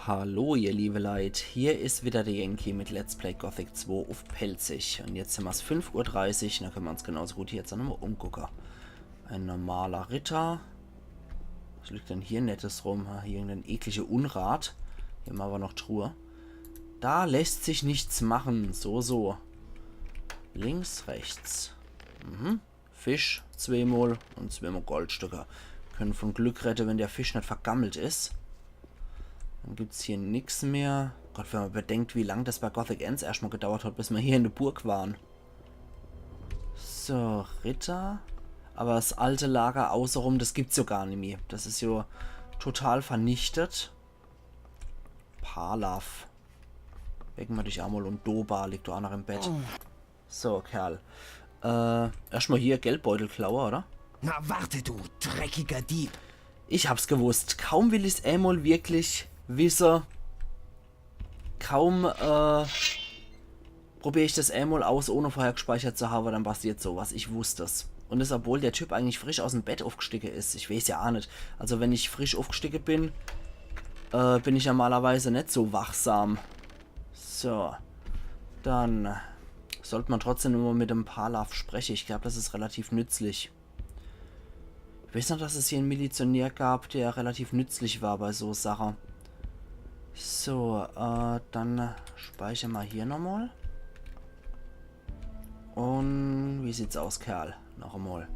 Hallo ihr liebe Leid, hier ist wieder der Yankee mit Let's Play Gothic 2 auf Pelzig. Und jetzt sind wir es 5:30 Uhr, dann können wir uns genauso gut hier jetzt nochmal umgucken. Ein normaler Ritter. Was liegt denn hier Nettes rum? Hier irgendein eklige Unrat. Hier haben wir aber noch Truhe. Da lässt sich nichts machen. So. Links, rechts. Fisch, zweimal und zweimal Goldstücke. Können von Glück retten, wenn der Fisch nicht vergammelt ist. Dann gibt es hier nichts mehr. Gott, wenn man bedenkt, wie lange das bei Gothic Ends erstmal gedauert hat, bis wir hier in der Burg waren. So, Ritter. Aber das alte Lager außenrum, das gibt's ja gar nicht mehr. Das ist ja total vernichtet. Palav. Wecken wir dich einmal und Doba liegt da auch noch im Bett. So, Kerl. Erstmal hier Geldbeutelklaue, oder? Na warte, du dreckiger Dieb. Ich hab's gewusst. Kaum will ich's einmal wirklich wissen. Kaum probiere ich das einmal aus, ohne vorher gespeichert zu haben, dann passiert sowas. Ich wusste es. Und das, obwohl der Typ eigentlich frisch aus dem Bett aufgestiegen ist. Ich weiß ja auch nicht. Also wenn ich frisch aufgestiegen bin, bin ich normalerweise nicht so wachsam. So. Dann sollte man trotzdem immer mit dem Palav sprechen. Ich glaube, das ist relativ nützlich. Ich weiß noch, dass es hier einen Milizionär gab, der relativ nützlich war bei so Sachen. So, dann speichern wir hier nochmal. Und wie sieht's aus, Kerl? Noch einmal.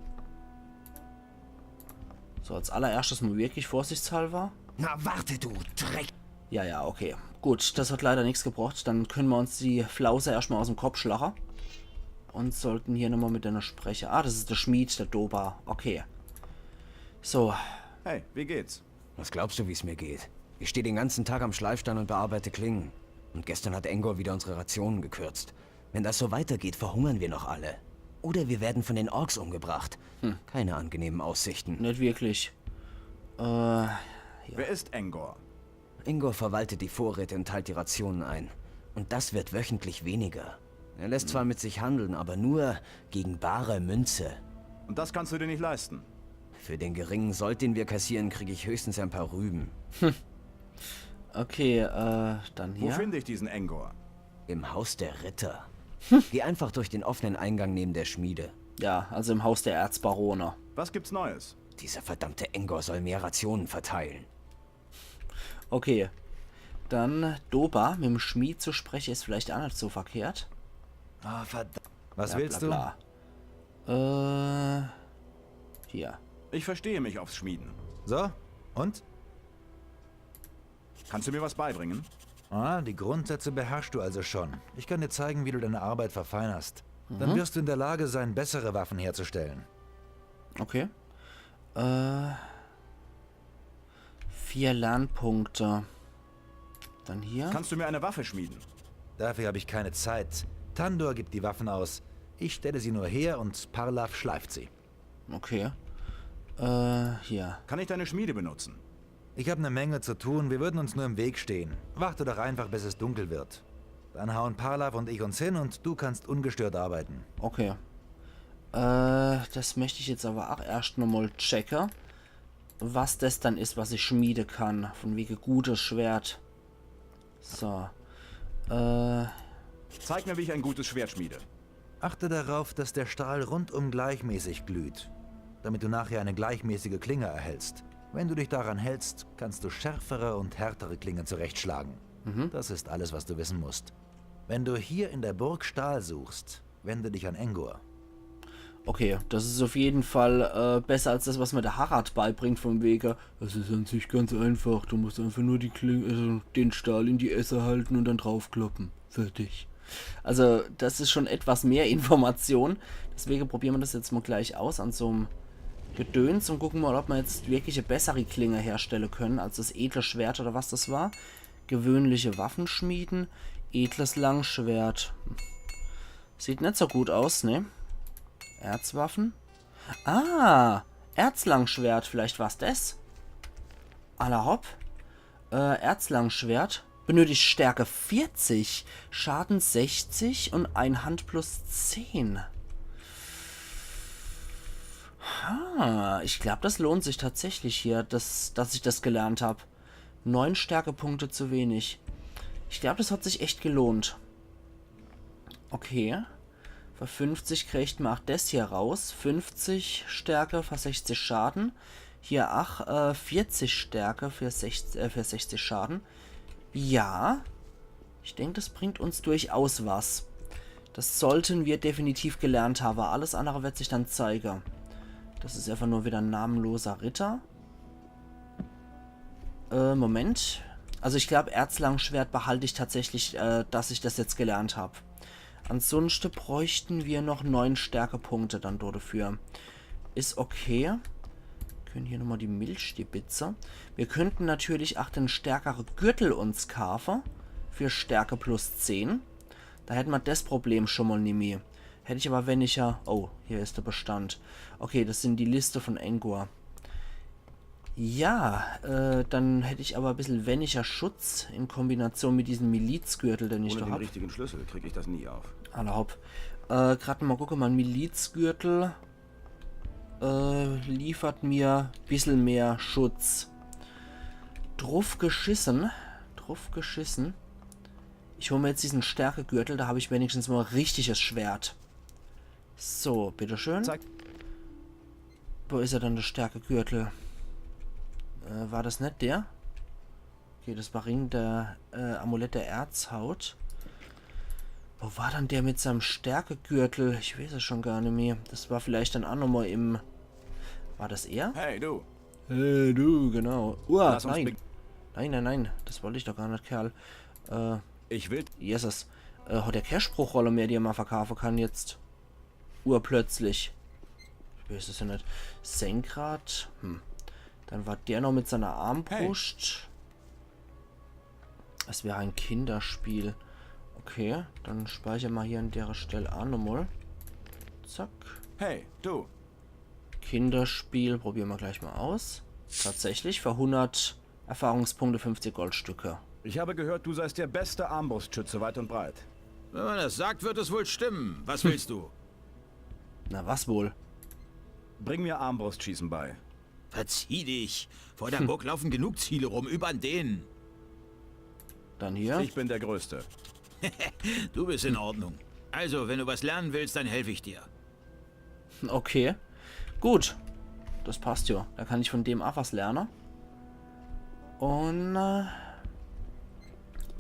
So, als allererstes mal wirklich vorsichtshalber. Na warte, du Dreck. Ja, okay. Gut, das hat leider nichts gebracht. Dann können wir uns die Flause erstmal aus dem Kopf schlagen. Und sollten hier nochmal mit einer sprechen. Ah, das ist der Schmied, der Doba. Okay. So. Hey, wie geht's? Was glaubst du, wie es mir geht? Ich stehe den ganzen Tag am Schleifstein und bearbeite Klingen. Und gestern hat Engor wieder unsere Rationen gekürzt. Wenn das so weitergeht, verhungern wir noch alle. Oder wir werden von den Orks umgebracht. Keine angenehmen Aussichten. Nicht wirklich. Ja. Wer ist Engor? Engor verwaltet die Vorräte und teilt die Rationen ein. Und das wird wöchentlich weniger. Er lässt zwar mit sich handeln, aber nur gegen bare Münze. Und das kannst du dir nicht leisten. Für den geringen Sold, den wir kassieren, kriege ich höchstens ein paar Rüben. Okay, dann hier. Wo finde ich diesen Engor? Im Haus der Ritter. Geh einfach durch den offenen Eingang neben der Schmiede. Ja, also im Haus der Erzbarone. Was gibt's Neues? Dieser verdammte Engor soll mehr Rationen verteilen. Okay. Dann Doba, mit dem Schmied zu sprechen, ist vielleicht auch nicht so verkehrt. Ah, verdammt. Was Ja, willst bla, hier. Ich verstehe mich aufs Schmieden. du? So, und? Kannst du mir was beibringen? Ah, die Grundsätze beherrschst du also schon. Ich kann dir zeigen, wie du deine Arbeit verfeinerst. Dann wirst du in der Lage sein, bessere Waffen herzustellen. Okay. 4 Lernpunkte. Dann hier. Kannst du mir eine Waffe schmieden? Dafür habe ich keine Zeit. Tandor gibt die Waffen aus. Ich stelle sie nur her und Parlav schleift sie. Okay. Hier. Kann ich deine Schmiede benutzen? Ich habe eine Menge zu tun, wir würden uns nur im Weg stehen. Warte doch einfach, bis es dunkel wird. Dann hauen Parlav und ich uns hin und du kannst ungestört arbeiten. Okay. Das möchte ich jetzt aber auch erst nochmal checken. Was das dann ist, was ich schmiede kann. Von wegen gutes Schwert. So. Zeig mir, wie ich ein gutes Schwert schmiede. Achte darauf, dass der Stahl rundum gleichmäßig glüht, damit du nachher eine gleichmäßige Klinge erhältst. Wenn du dich daran hältst, kannst du schärfere und härtere Klingen zurechtschlagen. Das ist alles, was du wissen musst. Wenn du hier in der Burg Stahl suchst, wende dich an Engor. Okay, das ist auf jeden Fall besser als das, was mir der Harald beibringt vom Wege. Das ist an sich ganz einfach. Du musst einfach nur die Klinge, also den Stahl in die Esse halten und dann draufkloppen. Fertig. Also, das ist schon etwas mehr Information. Deswegen probieren wir das jetzt mal gleich aus an so einem Gedöns und gucken mal, ob wir jetzt wirklich eine bessere Klinge herstellen können als das edle Schwert oder was das war. Gewöhnliche Waffen schmieden. Edles Langschwert. Sieht nicht so gut aus, ne? Erzwaffen. Ah, Erzlangschwert. Vielleicht war es das. Allerhopp. Erzlangschwert. Benötigt Stärke 40, Schaden 60 und Einhand plus 10. Ich glaube, das lohnt sich tatsächlich hier, dass ich das gelernt habe. 9 Stärkepunkte zu wenig. Ich glaube, das hat sich echt gelohnt. Okay. Für 50 kriegt man auch das hier raus. 50 Stärke für 60 Schaden. Hier 40 Stärke für 60 Schaden. Ja. Ich denke, das bringt uns durchaus was. Das sollten wir definitiv gelernt haben. Alles andere wird sich dann zeigen. Das ist einfach nur wieder ein namenloser Ritter. Moment. Also ich glaube, Erzlangschwert behalte ich tatsächlich, dass ich das jetzt gelernt habe. Ansonsten bräuchten wir noch 9 Stärkepunkte dann dafür. Ist okay. Wir können hier nochmal die Milchstibitze. Wir könnten natürlich auch den stärkeren Gürtel uns kaufen. Für Stärke plus 10. Da hätten wir das Problem schon mal nicht mehr. Hätte ich aber weniger... Oh, hier ist der Bestand. Okay, das sind die Liste von Engor. Ja, dann hätte ich aber ein bisschen weniger Schutz in Kombination mit diesem Milizgürtel, den ich Ohne da den habe. richtigen Schlüssel kriege ich das nie auf. Erlaubt. Gerade mal gucken, mein Milizgürtel liefert mir ein bisschen mehr Schutz. Drauf geschissen. Ich hole mir jetzt diesen Stärkegürtel, da habe ich wenigstens mal ein richtiges Schwert. So, bitteschön. Zeig. Wo ist er dann, der Stärkegürtel? War das nicht der? Okay, das war Ring der Amulett der Erzhaut. Wo war dann der mit seinem Stärkegürtel? Ich weiß es schon gar nicht mehr. Das war vielleicht dann auch nochmal im... War das er? Hey, du. Hey, du, genau. Lass uns Nein. Nein. Das wollte ich doch gar nicht, Kerl. Ich will... Jesus. Hat der Cashspruchrolle mehr, die er mal verkaufen kann jetzt? Urplötzlich. Ich weiß es ja nicht. Senkrad. Dann war der noch mit seiner Armbrust. Es wäre ein Kinderspiel. Okay, dann speichere mal hier an der Stelle auch nochmal. Zack. Hey, du. Kinderspiel, probieren wir gleich mal aus. Tatsächlich, für 100 Erfahrungspunkte 50 Goldstücke. Ich habe gehört, du seist der beste Armbrustschütze weit und breit. Wenn man das sagt, wird es wohl stimmen. Was willst du? Na, was wohl? Bring mir Armbrustschießen bei. Verzieh dich. Vor der Burg laufen genug Ziele rum, über an denen. Dann hier. Ich bin der Größte. Du bist in Ordnung. Also, wenn du was lernen willst, dann helfe ich dir. Okay. Gut. Das passt ja. Da kann ich von dem auch was lernen. Und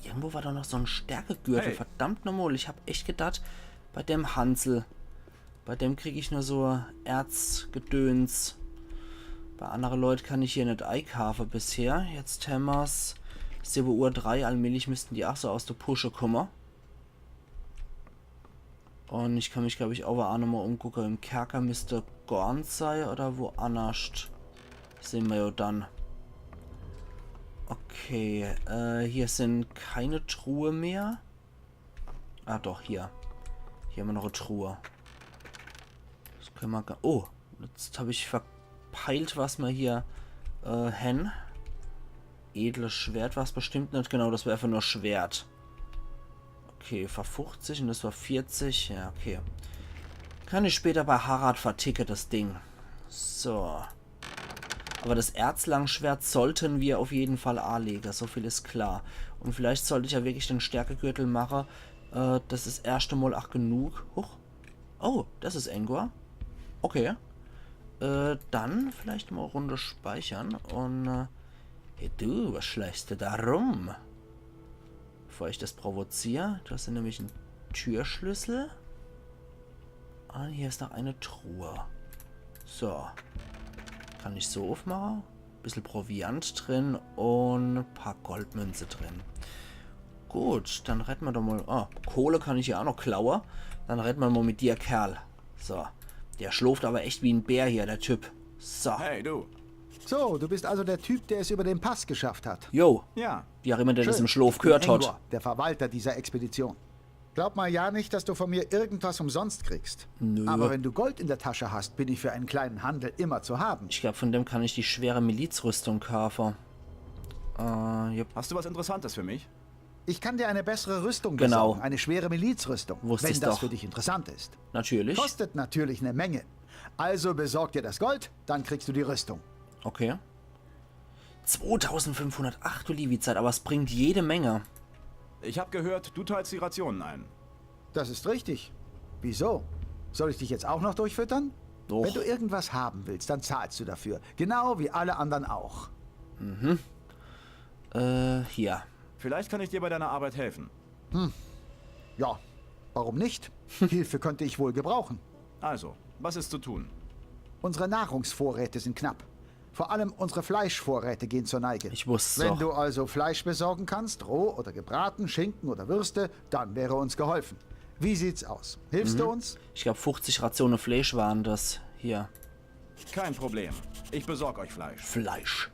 irgendwo war da noch so ein Stärkegürtel. Hey. Verdammt nochmal. Ich habe echt gedacht, bei dem Hansel. Bei dem kriege ich nur so Erzgedöns. Bei anderen Leuten kann ich hier nicht einkaufen bisher. Jetzt haben wir's 7:03 Uhr. Allmählich müssten die auch so aus der Pusche kommen. Und ich kann mich, glaube ich, auch nochmal umgucken. Im Kerker müsste Gorn sein oder woanders. Sehen wir ja dann. Okay, hier sind keine Truhe mehr. Ah, doch, hier. Hier haben wir noch eine Truhe. Das können wir... Oh, jetzt habe ich verpeilt, was wir hier haben. Edles Schwert war es bestimmt nicht. Genau, das war einfach nur Schwert. Okay, war 50 und das war 40. Ja, okay. Kann ich später bei Harald verticken, das Ding. So. Aber das Erzlangschwert sollten wir auf jeden Fall anlegen. So viel ist klar. Und vielleicht sollte ich ja wirklich den Stärkegürtel machen. Das ist erste Mal auch genug. Huch. Oh, das ist Engor. Okay. Dann vielleicht mal eine Runde speichern. Und, hey du, was schleichst du da rum? Bevor ich das provoziere. Das ist nämlich ein Türschlüssel. Und hier ist noch eine Truhe. So. Kann ich so aufmachen. Bisschen Proviant drin und ein paar Goldmünze drin. Gut, dann retten wir doch mal... Ah, Kohle kann ich ja auch noch klauen. Dann retten wir mal mit dir, Kerl. So. Der schläft aber echt wie ein Bär hier, der Typ. So. Hey, du. So, du bist also der Typ, der es über den Pass geschafft hat. Jo. Ja. Wie auch immer der das Schön. im Schlaf Ich bin gehört hat. Engor, der Verwalter dieser Expedition. Glaub mal ja nicht, dass du von mir irgendwas umsonst kriegst. Nö. Aber wenn du Gold in der Tasche hast, bin ich für einen kleinen Handel immer zu haben. Ich glaube, von dem kann ich die schwere Milizrüstung kaufen. Jupp. Hast du was Interessantes für mich? Ich kann dir eine bessere Rüstung Genau. besorgen, eine schwere Milizrüstung, Wusste wenn ich's das doch. für dich interessant ist. Natürlich. Kostet natürlich eine Menge. Also besorg dir das Gold, dann kriegst du die Rüstung. Okay. 2500. Ach du liebe Zeit, aber es bringt jede Menge. Ich habe gehört, du teilst die Rationen ein. Das ist richtig. Wieso? Soll ich dich jetzt auch noch durchfüttern? Doch. Wenn du irgendwas haben willst, dann zahlst du dafür. Genau wie alle anderen auch. Hier. Vielleicht kann ich dir bei deiner Arbeit helfen. Ja, warum nicht? Hilfe könnte ich wohl gebrauchen. Also, was ist zu tun? Unsere Nahrungsvorräte sind knapp. Vor allem unsere Fleischvorräte gehen zur Neige. Ich wusste Wenn doch. du also Fleisch besorgen kannst, roh oder gebraten, Schinken oder Würste, dann wäre uns geholfen. Wie sieht's aus? Hilfst du uns? Ich glaube 50 Rationen Fleisch waren das. Hier. Kein Problem. Ich besorge euch Fleisch. Fleisch.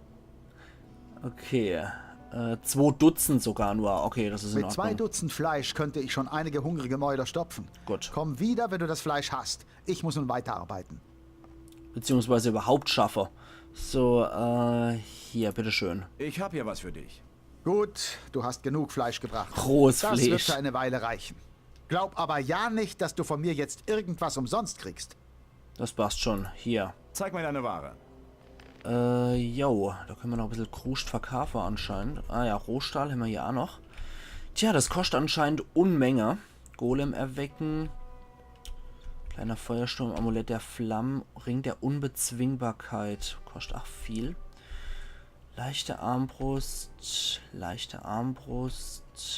Okay. 2 Dutzend sogar nur. Okay, das ist in Mit 2 Ordnung. Dutzend Fleisch könnte ich schon einige hungrige Mäuler stopfen. Gut. Komm wieder, wenn du das Fleisch hast. Ich muss nun weiterarbeiten. Beziehungsweise überhaupt schaffe. So, hier, bitteschön. Ich habe hier was für dich. Gut, du hast genug Fleisch gebracht. Rohes Das wird Fleisch. für eine Weile reichen. Glaub aber ja nicht, dass du von mir jetzt irgendwas umsonst kriegst. Das passt schon. Hier. Zeig mir deine Ware. Jo, da können wir noch ein bisschen Kruscht verkaufen anscheinend. Ah ja, Rohstahl haben wir hier auch noch. Tja, das kostet anscheinend Unmenge. Golem erwecken. Kleiner Feuersturm, Amulett der Flammen, Ring der Unbezwingbarkeit. Kostet auch viel. Leichte Armbrust,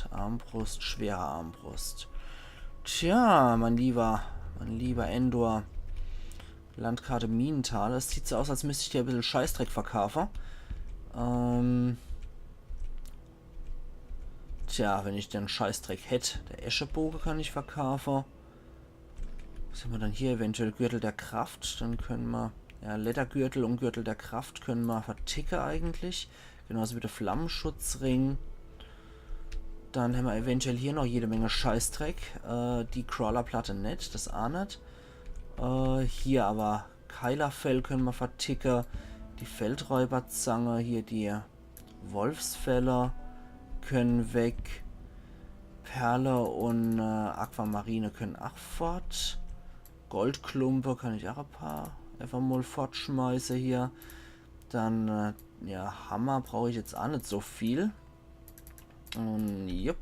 Armbrust, schwere Armbrust. Tja, mein lieber Endor. Landkarte Minental. Es sieht so aus, als müsste ich dir ein bisschen Scheißdreck verkaufen. Tja, wenn ich den Scheißdreck hätte. Der Eschebogen kann ich verkaufen. Was haben wir dann hier? Eventuell Gürtel der Kraft. Dann können wir... Ja, Ledergürtel und Gürtel der Kraft können wir verticken eigentlich. Genauso wie der Flammenschutzring. Dann haben wir eventuell hier noch jede Menge Scheißdreck. Die Crawlerplatte nicht, das auch nicht. Hier aber Keilerfell können wir verticken. Die Feldräuberzange, hier die Wolfsfäller können weg. Perle und Aquamarine können auch fort. Goldklumpe kann ich auch ein paar einfach mal fortschmeißen hier. Dann, ja, Hammer brauche ich jetzt auch nicht so viel. Und, jupp.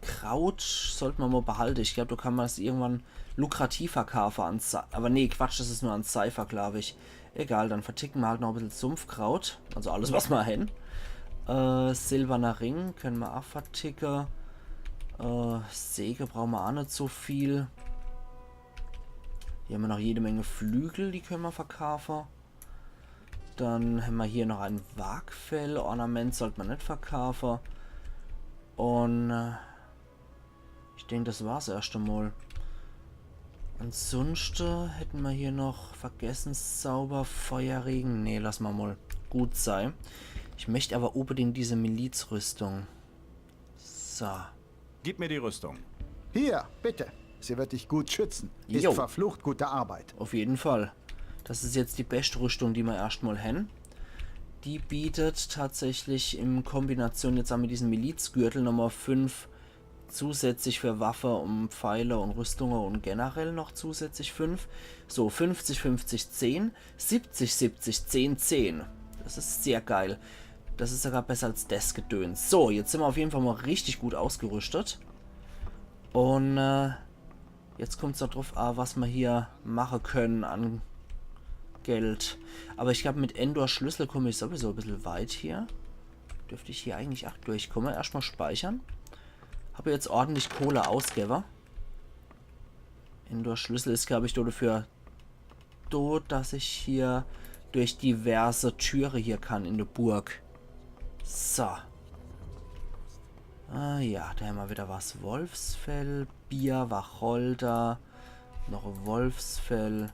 Kraut sollte man mal behalten. Ich glaube, da kann man es irgendwann lukrativer kaufen. Aber nee, Quatsch, das ist nur ein Cypher, glaube ich. Egal, dann verticken wir halt noch ein bisschen Sumpfkraut. Also alles, was wir haben. Silberner Ring können wir auch verticken. Säge brauchen wir auch nicht so viel. Hier haben wir noch jede Menge Flügel, die können wir verkaufen. Dann haben wir hier noch ein Wagfell. Ornament sollte man nicht verkaufen. Und ich denke, das war's erst einmal. Ansonsten hätten wir hier noch Vergessenszauber, Feuerregen. Nee, lass mal gut sein. Ich möchte aber unbedingt diese Milizrüstung. So. Gib mir die Rüstung. Hier, bitte. Sie wird dich gut schützen. Ist Jo. verflucht gute Arbeit. Auf jeden Fall. Das ist jetzt die beste Rüstung, die wir erstmal haben. Die bietet tatsächlich in Kombination jetzt auch mit diesem Milizgürtel nochmal 5 zusätzlich für Waffe und Pfeile und Rüstungen und generell noch zusätzlich 5. So, 50, 50, 10, 70, 70, 10, 10. Das ist sehr geil. Das ist sogar besser als das Gedöns. So, jetzt sind wir auf jeden Fall mal richtig gut ausgerüstet. Und jetzt kommt es darauf an, was wir hier machen können an Geld. Aber ich glaube, mit Endor Schlüssel komme ich sowieso ein bisschen weit hier. Dürfte ich hier eigentlich auch durchkommen. Erstmal speichern. Habe jetzt ordentlich Kohle ausgegeben. Endor Schlüssel ist, glaube ich, dafür tot, dass ich hier durch diverse Türe hier kann in der Burg. So. Ah ja, da haben wir wieder was. Wolfsfell, Bier, Wacholder, noch ein Wolfsfell.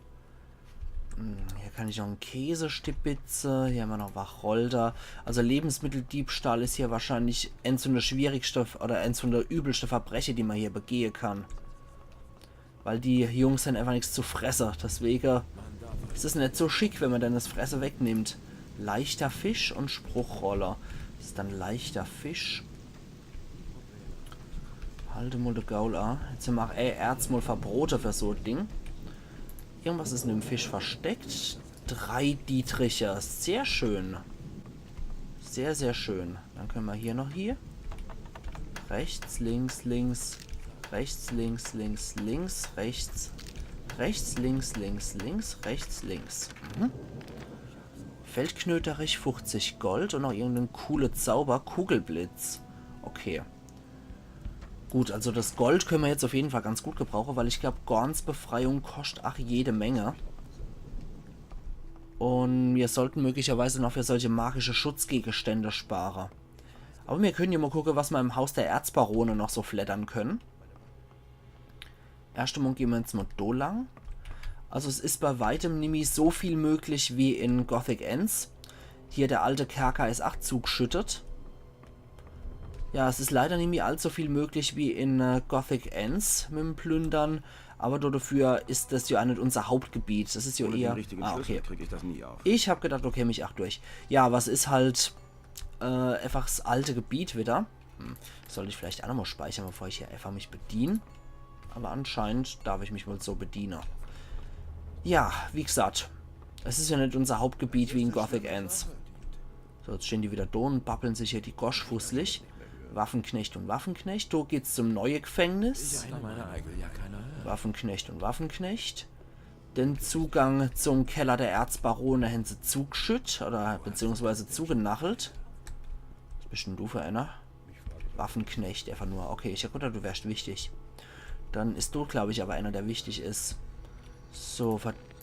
Hier kann ich noch einen Käse stibitze. Hier haben wir noch Wacholder. Also Lebensmitteldiebstahl ist hier wahrscheinlich eins von der schwierigsten oder eins von der übelsten Verbrechen, die man hier begehen kann. Weil die Jungs haben einfach nichts zu fressen. Deswegen ist es nicht so schick, wenn man dann das Fressen wegnimmt. Leichter Fisch und Spruchroller. Das ist dann leichter Fisch. Halte mal de Gaul an. Jetzt haben wir auch Erz mal verbrote für so ein Ding. Irgendwas ist in dem Fisch versteckt. 3 Dietriche. Sehr schön. Sehr, sehr schön. Dann können wir hier noch hier. Rechts, links, links. Rechts, links, links, links. Rechts. Rechts, links, links, links. Rechts, links. Feldknöterich, 50 Gold und noch irgendein cooler Zauber. Kugelblitz. Okay. Gut, also das Gold können wir jetzt auf jeden Fall ganz gut gebrauchen, weil ich glaube, Gorns Befreiung kostet jede Menge. Und wir sollten möglicherweise noch für solche magische Schutzgegenstände sparen. Aber wir können ja mal gucken, was wir im Haus der Erzbarone noch so flattern können. Erste Mal gehen wir jetzt mal da lang. Also es ist bei weitem nicht so viel möglich wie in Gothic Ends. Hier der alte Kerker ist 8 zugeschüttet. Ja, es ist leider nicht mehr allzu viel möglich wie in Gothic Ends mit dem Plündern. Aber dafür ist das ja auch nicht unser Hauptgebiet. Das ist ja eher... okay. Krieg ich das nie auf. Ich habe gedacht, okay, mich auch durch. Ja, was ist halt einfach das alte Gebiet wieder. Sollte ich vielleicht auch nochmal speichern, bevor ich hier einfach mich bediene. Aber anscheinend darf ich mich wohl so bedienen. Ja, wie gesagt, es ist ja nicht unser Hauptgebiet wie in Gothic Ends. So, jetzt stehen die wieder da und babbeln sich hier die Gosch fußlich. Waffenknecht und Waffenknecht. Da geht's zum neue Gefängnis. Waffenknecht und Waffenknecht. Den Zugang zum Keller der Erzbarone haben sie zugeschüttet oder beziehungsweise zugenachelt. Was bist denn du für einer? Waffenknecht, einfach nur. Okay, ich hab gedacht, du wärst wichtig. Dann ist du, glaube ich, aber einer, der wichtig ist. So,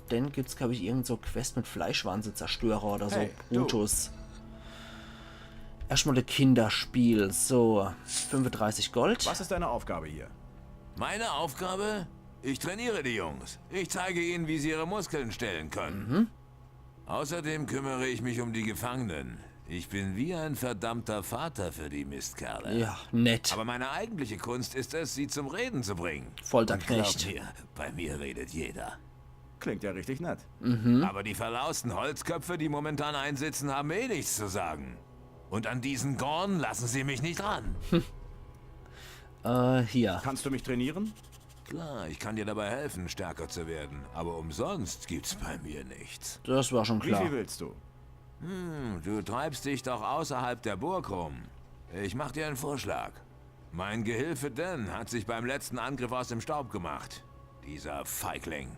dann gibt's, glaube ich, irgend so Quest mit Fleischwanze-Zerstörer oder so. Hey, du. Brutus. Erstmal das Kinderspiel. So, 35 Gold. Was ist deine Aufgabe hier? Meine Aufgabe? Ich trainiere die Jungs. Ich zeige ihnen, wie sie ihre Muskeln stellen können. Außerdem kümmere ich mich um die Gefangenen. Ich bin wie ein verdammter Vater für die Mistkerle. Ja, nett. Aber meine eigentliche Kunst ist es, sie zum Reden zu bringen. Folterknecht. Und glaub mir, bei mir redet jeder. Klingt ja richtig nett. Aber die verlausten Holzköpfe, die momentan einsitzen, haben eh nichts zu sagen. Und an diesen Gorn lassen sie mich nicht ran. Hier. Kannst du mich trainieren? Klar, ich kann dir dabei helfen, stärker zu werden. Aber umsonst gibt's bei mir nichts. Das war schon Wie klar. viel willst du? Du treibst dich doch außerhalb der Burg rum. Ich mach dir einen Vorschlag. Mein Gehilfe Dan hat sich beim letzten Angriff aus dem Staub gemacht. Dieser Feigling.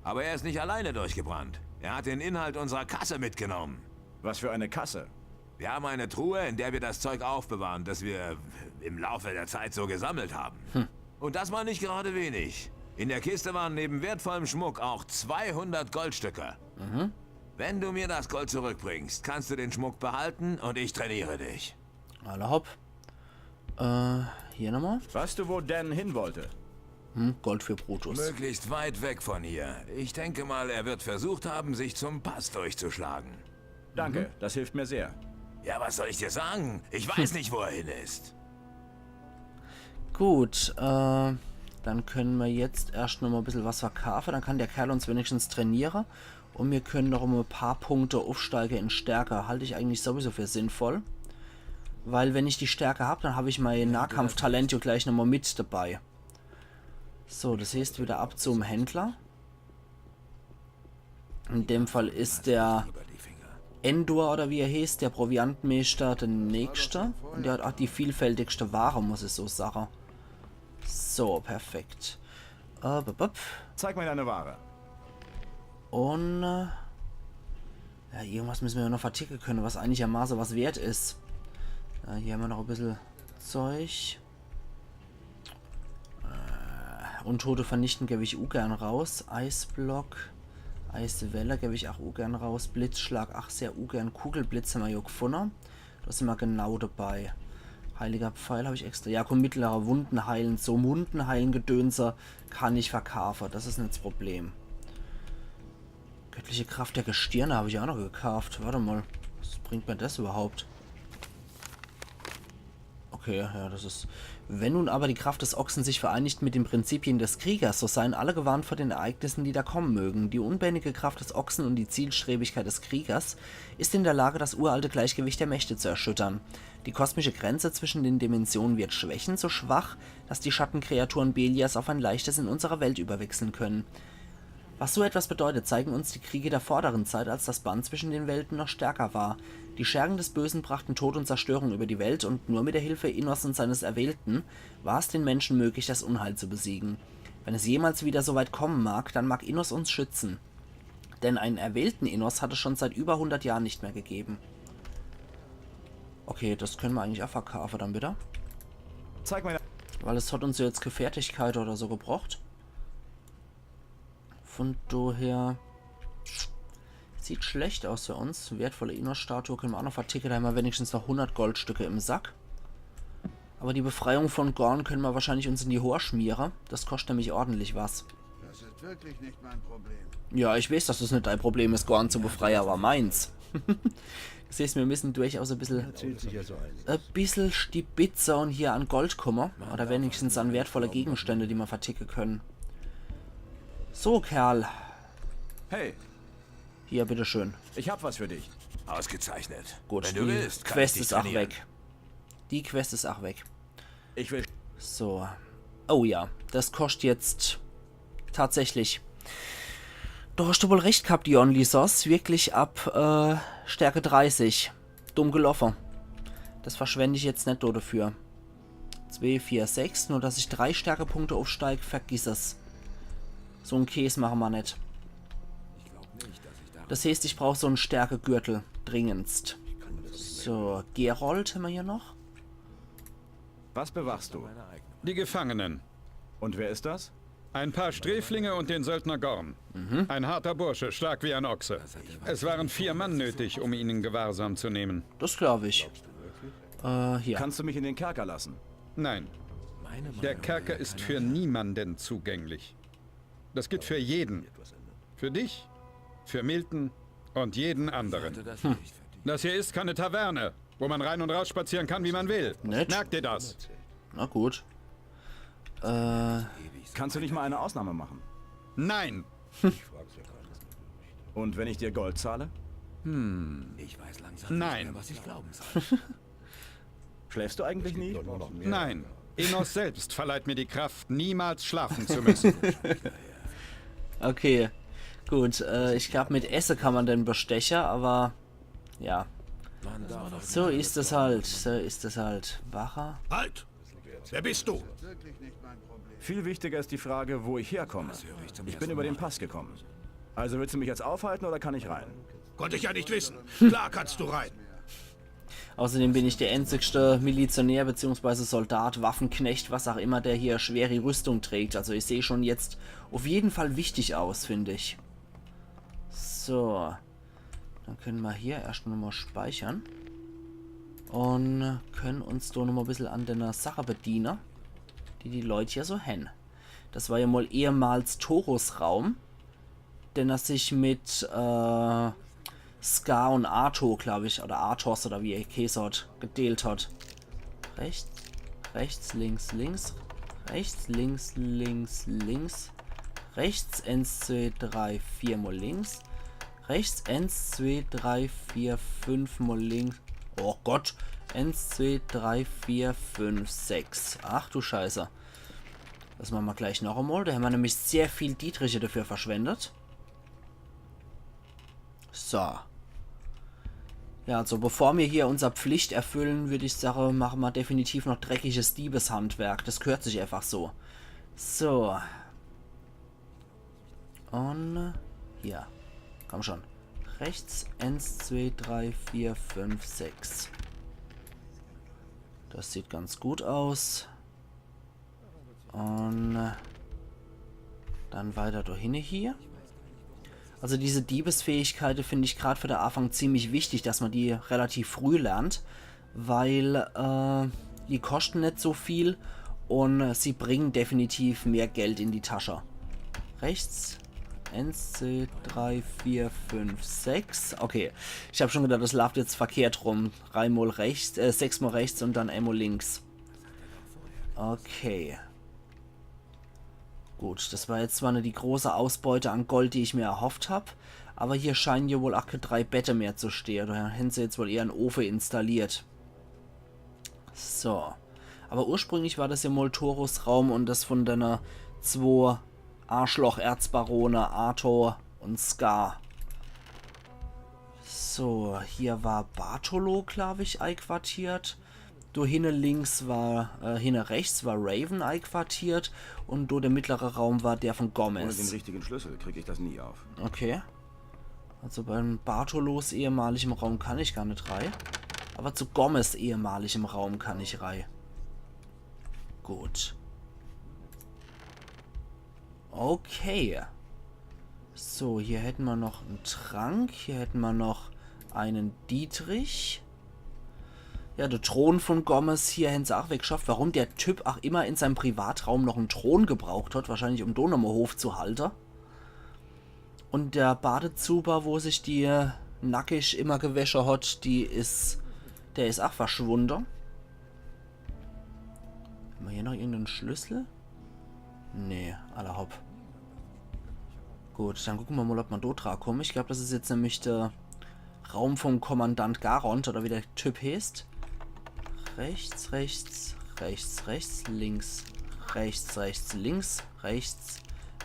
Aber er ist nicht alleine durchgebrannt. Er hat den Inhalt unserer Kasse mitgenommen. Was für eine Kasse? Wir haben eine Truhe, in der wir das Zeug aufbewahren, das wir im Laufe der Zeit so gesammelt haben. Und das war nicht gerade wenig. In der Kiste waren neben wertvollem Schmuck auch 200 Goldstücke. Wenn du mir das Gold zurückbringst, kannst du den Schmuck behalten und ich trainiere dich. Alle hopp. Hier nochmal. Weißt du, wo Dan hin wollte? Gold für Brutus. Möglichst weit weg von hier. Ich denke mal, er wird versucht haben, sich zum Pass durchzuschlagen. Danke, das hilft mir sehr. Ja, was soll ich dir sagen? Ich weiß nicht, wo er hin ist. Gut, dann können wir jetzt erst noch mal ein bisschen was verkaufen. Dann kann der Kerl uns wenigstens trainieren. Und wir können noch um ein paar Punkte aufsteigen in Stärke. Halte ich eigentlich sowieso für sinnvoll. Weil wenn ich die Stärke habe, dann habe ich mein Nahkampftalent ja gleich nochmal mit dabei. So, das heißt wieder ab zum Händler. In dem Fall ist der Endor oder wie er heißt, der Proviantmeister, der nächste. Und der hat auch die vielfältigste Ware, muss ich so sagen. So, perfekt. Zeig mir deine Ware. Und ja, irgendwas müssen wir ja noch verticken können, was einigermaßen was wert ist. Hier haben wir noch ein bisschen Zeug. Untote vernichten gebe ich auch gern raus. Eisblock. Eiswelle gebe ich auch gern raus. Blitzschlag, ach sehr gern. Kugelblitz haben wir ja gefunden. Da sind wir genau dabei. Heiliger Pfeil habe ich extra. Ja, komm, mittlere Wunden heilen. So Wunden heilen Gedönse kann ich verkaufen. Das ist nicht das Problem. Göttliche Kraft der Gestirne habe ich auch noch gekauft. Warte mal. Was bringt mir das überhaupt? Okay, ja, das ist... Wenn nun aber die Kraft des Ochsen sich vereinigt mit den Prinzipien des Kriegers, so seien alle gewarnt vor den Ereignissen, die da kommen mögen. Die unbändige Kraft des Ochsen und die Zielstrebigkeit des Kriegers ist in der Lage, das uralte Gleichgewicht der Mächte zu erschüttern. Die kosmische Grenze zwischen den Dimensionen wird schwächen, so schwach, dass die Schattenkreaturen Belias auf ein leichtes in unserer Welt überwechseln können. Was so etwas bedeutet, zeigen uns die Kriege der vorderen Zeit, als das Band zwischen den Welten noch stärker war. Die Schergen des Bösen brachten Tod und Zerstörung über die Welt und nur mit der Hilfe Innos und seines Erwählten war es den Menschen möglich, das Unheil zu besiegen. Wenn es jemals wieder so weit kommen mag, dann mag Innos uns schützen. Denn einen erwählten Innos hat es schon seit über 100 Jahren nicht mehr gegeben. Okay, das können wir eigentlich auch verkaufen dann wieder. Zeig mir... Weil es hat uns ja jetzt Fertigkeit oder so gebraucht. Von daher... Sieht schlecht aus für uns. Wertvolle Innos-Statue können wir auch noch verticken. Da haben wir wenigstens noch 100 Goldstücke im Sack. Aber die Befreiung von Gorn können wir wahrscheinlich uns in die Hohr schmieren. Das kostet nämlich ordentlich was. Das ist wirklich nicht mein Problem. Ja, ich weiß, dass das nicht dein Problem ist, Gorn zu befreien, aber meins. Du siehst, wir müssen durchaus ein bisschen Stibitzer und hier an Gold kommen. Oder wenigstens an wertvolle Gegenstände, die wir verticken können. So, Kerl. Hey, Hier, bitteschön. ich hab was für dich. Ausgezeichnet. Gut, Wenn du die willst, kann Quest ich dich ist auch trainieren. weg. Die Quest ist auch weg. Ich will... So. Oh ja, das kostet jetzt tatsächlich. Da hast du wohl recht gehabt, Dion Lysos. Wirklich ab Stärke 30. Dumm gelaufen. Das verschwende ich jetzt nicht dafür. 2, 4, 6. Nur dass ich 3 Stärkepunkte aufsteige, vergiss es. So einen Käse machen wir nicht. Das heißt, ich brauche so einen Stärkegürtel. Dringendst. So, Gerold haben wir hier noch. Was bewachst du? Die Gefangenen. Und wer ist das? Ein paar Sträflinge und den Söldner Gorn. Ein harter Bursche, stark wie ein Ochse. Es waren 4 Mann nötig, um ihn in Gewahrsam zu nehmen. Das glaube ich. Hier. Kannst du mich in den Kerker lassen? Nein, der Kerker ist für niemanden zugänglich. Das gilt für jeden. Für dich, für Milton und jeden anderen. Das hier ist keine Taverne, wo man rein und raus spazieren kann, wie man will. Nett. Merkt ihr das? Na gut. Kannst du nicht mal eine Ausnahme machen? Nein! Und wenn ich dir Gold zahle? Nein! Schläfst du eigentlich nie? Nein! Innos selbst verleiht mir die Kraft, niemals schlafen zu müssen. Okay. Gut, ich glaube mit Esse kann man den bestechen, aber ja. So ist es halt. So ist es halt. Wacher? Halt! Wer bist du? Viel wichtiger ist die Frage, wo ich herkomme. Ich bin über den Pass gekommen. Also willst du mich jetzt aufhalten oder kann ich rein? Konnte ich ja nicht wissen. Klar kannst du rein. Außerdem bin ich der einzigste Milizionär bzw. Soldat, Waffenknecht, was auch immer, der hier schwere Rüstung trägt. Also ich sehe schon jetzt auf jeden Fall wichtig aus, finde ich. So. Dann können wir hier erst nochmal speichern. Und können uns da nochmal ein bisschen an der Sache bedienen, die Leute hier so haben. Das war ja mal ehemals Toros Raum, den er sich mit Scar und Arto, glaube ich, oder Arthos oder wie er Kesot gedealt hat. Rechts, rechts, links, links, rechts, links, links, links, rechts, 1, 2, 3, 4 mal links, rechts, 1, 2, 3, 4, 5 mal links. Oh Gott, 1, 2, 3, 4, 5, 6. Ach du Scheiße. Das machen wir gleich noch einmal. Da haben wir nämlich sehr viel Dietriche dafür verschwendet. So. Ja, also bevor wir hier unsere Pflicht erfüllen, würde ich sagen, machen wir definitiv noch dreckiges Diebeshandwerk. Das gehört sich einfach so. So. Und hier. Komm schon. Rechts 1, 2, 3, 4, 5, 6. Das sieht ganz gut aus. Und dann weiter dahin hier. Also diese Diebesfähigkeit finde ich gerade für den Anfang ziemlich wichtig, dass man die relativ früh lernt, weil die kosten nicht so viel und sie bringen definitiv mehr Geld in die Tasche. Rechts. 1, 2, 3, 4, 5, 6. Okay, ich habe schon gedacht, das läuft jetzt verkehrt rum. 3 mal rechts, 6 mal rechts und dann einmal links. Okay. Gut, das war jetzt zwar nicht die große Ausbeute an Gold, die ich mir erhofft habe, aber hier scheinen ja wohl auch keine 3 Bette mehr zu stehen. Da hätten sie jetzt wohl eher einen Ofen installiert. So. Aber ursprünglich war das ja mal Toros Raum und das von deiner 2 Arschloch-Erzbarone Arthur und Scar. So, hier war Bartolo, glaube ich, einquartiert. Do hinne links war, hinne rechts war Raven einquartiert. Und do der mittlere Raum war der von Ohne den Gomez. richtigen Schlüssel kriege ich das nie auf. Okay. Also beim Bartolos ehemaligem Raum kann ich gar nicht rein. Aber zu Gomez ehemaligem Raum kann ich rein. Gut. Okay. So, hier hätten wir noch einen Trank. Hier hätten wir noch einen Dietrich. Ja, der Thron von Gomez hier hätten sie auch weggeschafft. Warum der Typ auch immer in seinem Privatraum noch einen Thron gebraucht hat. Wahrscheinlich um Donomerhof zu halten. Und der Badezuber, wo sich die nackig immer gewäsche hat, der ist auch verschwunden. Haben wir hier noch irgendeinen Schlüssel? Nee, aller hopp. Gut, dann gucken wir mal, ob wir dort kommen. Ich glaube, das ist jetzt nämlich der Raum vom Kommandant Garont, oder wie der Typ heißt. Rechts, rechts, rechts, rechts, links, rechts, rechts, links, rechts,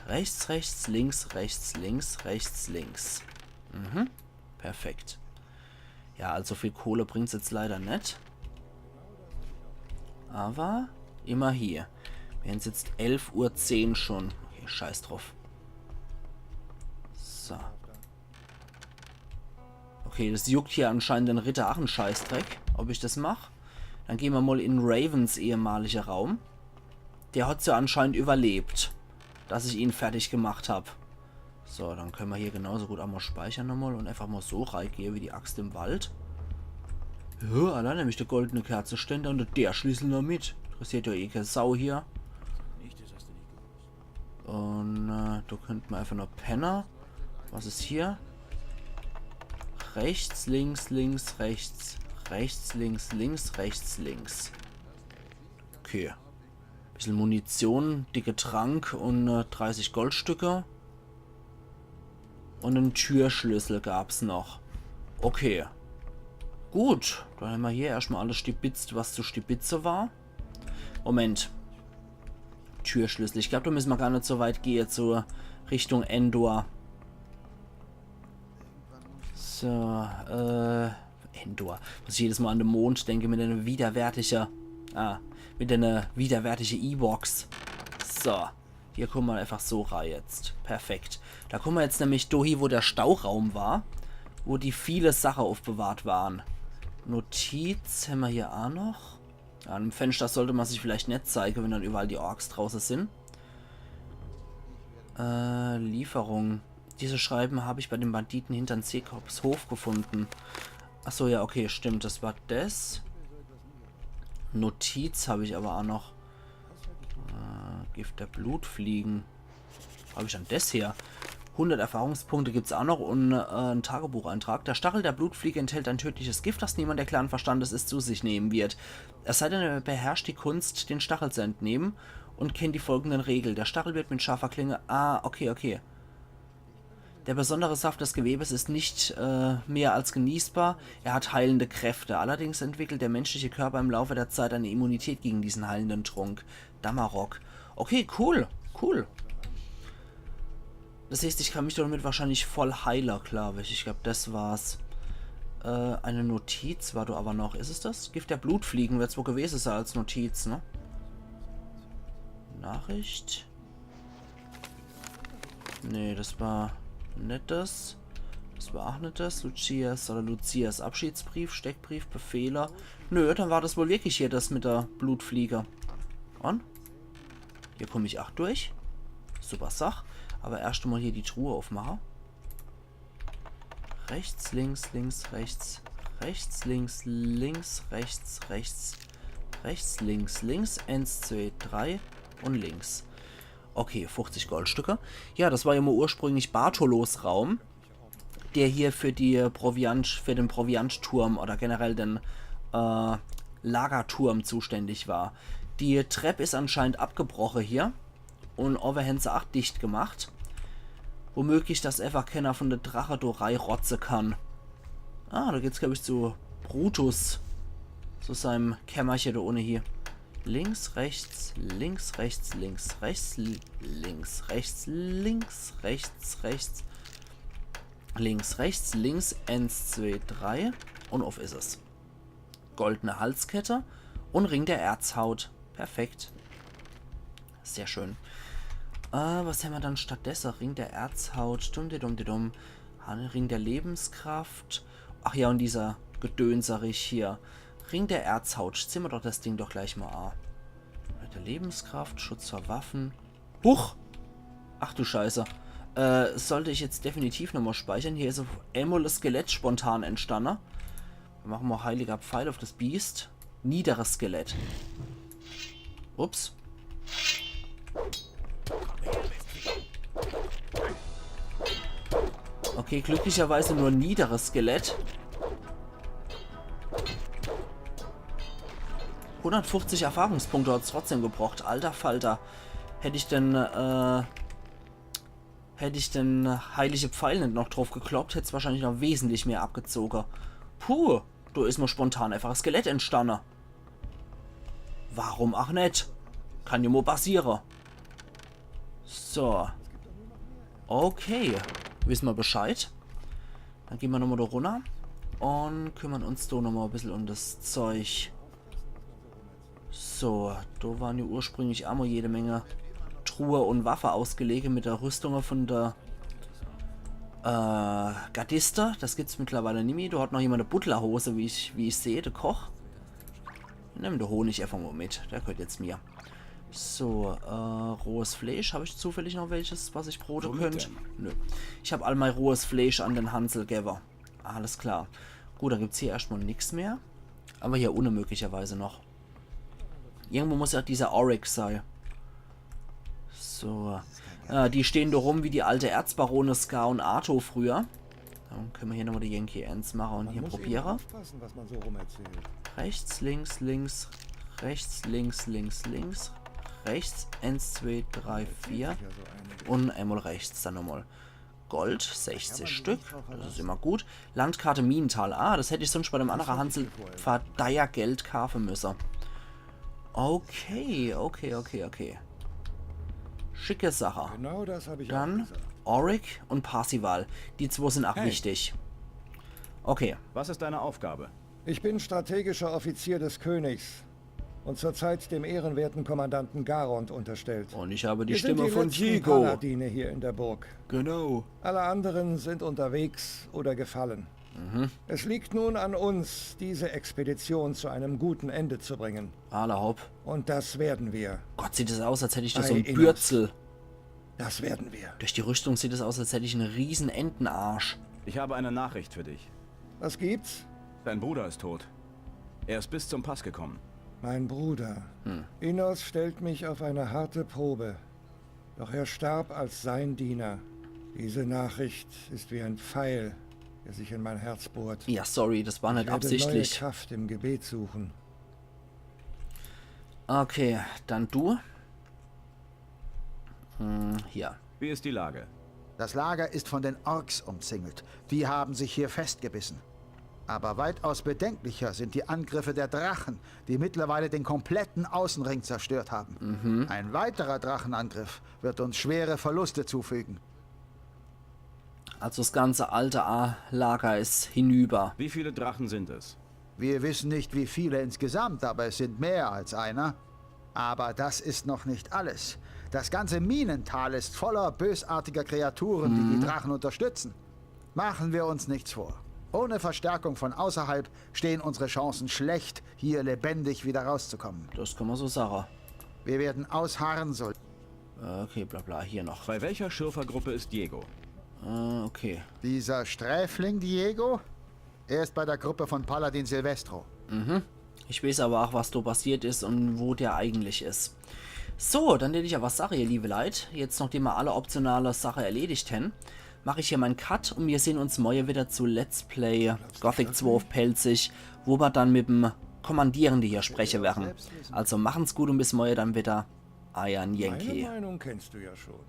rechts, rechts, links, rechts, links, rechts, links. Mhm, perfekt. Ja, also viel Kohle bringt es jetzt leider nicht. Aber immer hier. Wir sind jetzt 11:10 Uhr schon. Okay, scheiß drauf. So. Okay, das juckt hier anscheinend den Ritter auch einen Scheißdreck, ob ich das mache. Dann gehen wir mal in Ravens ehemaliger Raum. Der hat ja anscheinend überlebt, dass ich ihn fertig gemacht habe. So, dann können wir hier genauso gut auch mal speichern nochmal und einfach mal so reingehen wie die Axt im Wald. Ja, allein nämlich der goldene Kerzenständer und der Schlüssel noch mit. Interessiert ja eh keine Sau hier. Und da könnten wir einfach noch Penner. Was ist hier? Rechts, links, links, rechts. Rechts, links, links, rechts, links. Okay. Bisschen Munition, dicke Trank und 30 Goldstücke. Und einen Türschlüssel gab es noch. Okay. Gut. Dann haben wir hier erstmal alles stibitzt, was zu Stibitze war. Moment. Türschlüssel. Ich glaube, da müssen wir gar nicht so weit gehen zur Richtung Endor. So, Endor. Was ich jedes Mal an den Mond denke, mit einer widerwärtigen E-Box. So, hier kommen wir einfach so rein jetzt. Perfekt. Da kommen wir jetzt nämlich dahin, wo der Stauraum war, wo die viele Sachen aufbewahrt waren. Notiz haben wir hier auch noch. Ja, an dem Fenster sollte man sich vielleicht nicht zeigen, wenn dann überall die Orks draußen sind. Lieferung. Diese Schreiben habe ich bei den Banditen hinter Seekops Hof gefunden. Achso, ja, okay, stimmt. Das war das. Notiz habe ich aber auch noch. Gift der Blutfliegen. Habe ich dann das hier? 100 Erfahrungspunkte gibt es auch noch und ein Tagebucheintrag. Der Stachel der Blutfliege enthält ein tödliches Gift, das niemand der klaren Verstandes es zu sich nehmen wird. Es sei denn, er beherrscht die Kunst, den Stachel zu entnehmen und kennt die folgenden Regeln. Der Stachel wird mit scharfer Klinge... Ah, okay. Der besondere Saft des Gewebes ist nicht mehr als genießbar. Er hat heilende Kräfte. Allerdings entwickelt der menschliche Körper im Laufe der Zeit eine Immunität gegen diesen heilenden Trunk. Damarok. Okay, cool. Das heißt, ich kann mich damit wahrscheinlich voll heiler, glaube ich. Ich glaube, das war's. Eine Notiz war du aber noch. Ist es das? Gift der Blutfliegen wird es wohl gewesen sein als Notiz, ne? Nachricht. Nee, das war nicht das. Das war auch nicht das. Lucias Abschiedsbrief, Steckbrief, Befehler. Nö, dann war das wohl wirklich hier das mit der Blutfliege. Und? Hier komme ich auch durch. Super Sach. Aber erst mal hier die Truhe aufmachen. Rechts, links, links, rechts. Rechts, links, links, rechts, rechts. Rechts, links, links. 1, 2, 3 und links. Okay, 50 Goldstücke. Ja, das war ja mal ursprünglich Bartolos Raum, der hier für den Proviantturm oder generell den Lagerturm zuständig war. Die Treppe ist anscheinend abgebrochen hier und Overhands 8 dicht gemacht. Womöglich, dass einfach keiner von der Drachedorei rotze kann. Ah, da geht's, glaube ich, zu Brutus. Zu seinem Kämmerchen da ohne hier. Links, rechts, links, rechts, links, rechts, links, rechts, links, rechts, rechts. Links, rechts, links, 1, 2, 3. Und auf ist es. Goldene Halskette und Ring der Erzhaut. Perfekt. Sehr schön. Was haben wir dann stattdessen? Ring der Erzhaut. Dumm. Ring der Lebenskraft. Ach ja, und dieser Gedönserich hier. Ring der Erzhaut. Ziehen wir doch das Ding doch gleich mal an. Der Lebenskraft, Schutz vor Waffen. Huch! Ach du Scheiße. Sollte ich jetzt definitiv nochmal speichern. Hier ist auf einmal das Skelett spontan entstanden. Wir machen mal heiliger Pfeil auf das Biest. Niederes Skelett. Ups. Okay, glücklicherweise nur niederes Skelett. 150 Erfahrungspunkte hat es trotzdem gebraucht. Alter Falter. Hätte ich denn heilige Pfeile nicht noch drauf gekloppt, hätte es wahrscheinlich noch wesentlich mehr abgezogen. Puh, da ist mir spontan einfach ein Skelett entstanden. Warum auch nicht? Kann ja mal passieren. So. Okay. Wissen wir Bescheid. Dann gehen wir nochmal da runter. Und kümmern uns da nochmal ein bisschen um das Zeug. So. Da waren ja ursprünglich auch mal jede Menge Truhe und Waffe ausgelegt mit der Rüstung von der Gardista. Das gibt es mittlerweile nicht mehr. Da hat noch jemand eine Butlerhose, wie ich sehe, der Koch. Nimm den Honig einfach mal mit. Der gehört jetzt mir. So, rohes Fleisch. Habe ich zufällig noch welches, was ich broten könnte? Nö. Ich habe all mein rohes Fleisch an den Hansel gegeben. Alles klar. Gut, dann gibt es hier erstmal nichts mehr. Aber hier unmöglicherweise noch. Irgendwo muss ja dieser Oryx sein. So. Die stehen da rum wie die alte Erzbarone Scar und Arto früher. Dann können wir hier nochmal die Yankee Ants machen und hier probieren. Rechts, links, links. Rechts, links, links, links. Rechts, 1, 2, 3, 4. Und einmal rechts dann nochmal. Gold, 60 Stück. Das ist immer gut. Landkarte Minental. Ah, das hätte ich sonst bei dem anderen Hansel Verdeier Geld kaufen müssen. Okay. Schicke Sache. Genau das habe ich Dann Auric und Parsival. Die zwei sind auch wichtig. Okay. Was ist deine Aufgabe? Ich bin strategischer Offizier des Königs und zurzeit dem ehrenwerten Kommandanten Garond unterstellt. Und ich habe die Wir Stimme sind die von letzten Diego. Paladine hier in der Burg. Genau. Alle anderen sind unterwegs oder gefallen. Es liegt nun an uns, diese Expedition zu einem guten Ende zu bringen. Allerhopp. Und das werden wir. Gott, sieht es aus, als hätte ich da Bei so ein Innos. Bürzel. Das werden wir. Durch die Rüstung sieht es aus, als hätte ich einen riesen Entenarsch. Ich habe eine Nachricht für dich. Was gibt's? Dein Bruder ist tot. Er ist bis zum Pass gekommen. Mein Bruder. Innos stellt mich auf eine harte Probe. Doch er starb als sein Diener. Diese Nachricht ist wie ein Pfeil, der sich in mein Herz bohrt. Ja, sorry, das war nicht Ich werde absichtlich. neue Kraft im Gebet suchen. Okay, dann du. Hier. Wie ist die Lage? Das Lager ist von den Orks umzingelt. Die haben sich hier festgebissen. Aber weitaus bedenklicher sind die Angriffe der Drachen, die mittlerweile den kompletten Außenring zerstört haben. Ein weiterer Drachenangriff wird uns schwere Verluste zufügen. Also das ganze alte Lager ist hinüber. Wie viele Drachen sind es? Wir wissen nicht, wie viele insgesamt, aber es sind mehr als einer. Aber das ist noch nicht alles. Das ganze Minental ist voller bösartiger Kreaturen, die die Drachen unterstützen. Machen wir uns nichts vor. Ohne Verstärkung von außerhalb stehen unsere Chancen schlecht, hier lebendig wieder rauszukommen. Das kann man so sagen. Wir werden ausharren, so. Okay, bla bla, hier noch. Bei welcher Schürfergruppe ist Diego? Okay. Dieser Sträfling Diego? Er ist bei der Gruppe von Paladin Silvestro. Ich weiß aber auch, was da passiert ist und wo der eigentlich ist. So, dann hätte ich ja was Sache, ihr liebe Leute. Jetzt, nachdem wir alle optionale Sache erledigt haben, mache ich hier meinen Cut und wir sehen uns morgen wieder zu Let's Play Gothic 2 auf Pelzig, wo wir dann mit dem Kommandierenden hier sprechen werden. Also machen's gut und bis morgen dann wieder. Euer Yankee. Meine Meinung kennst du ja schon.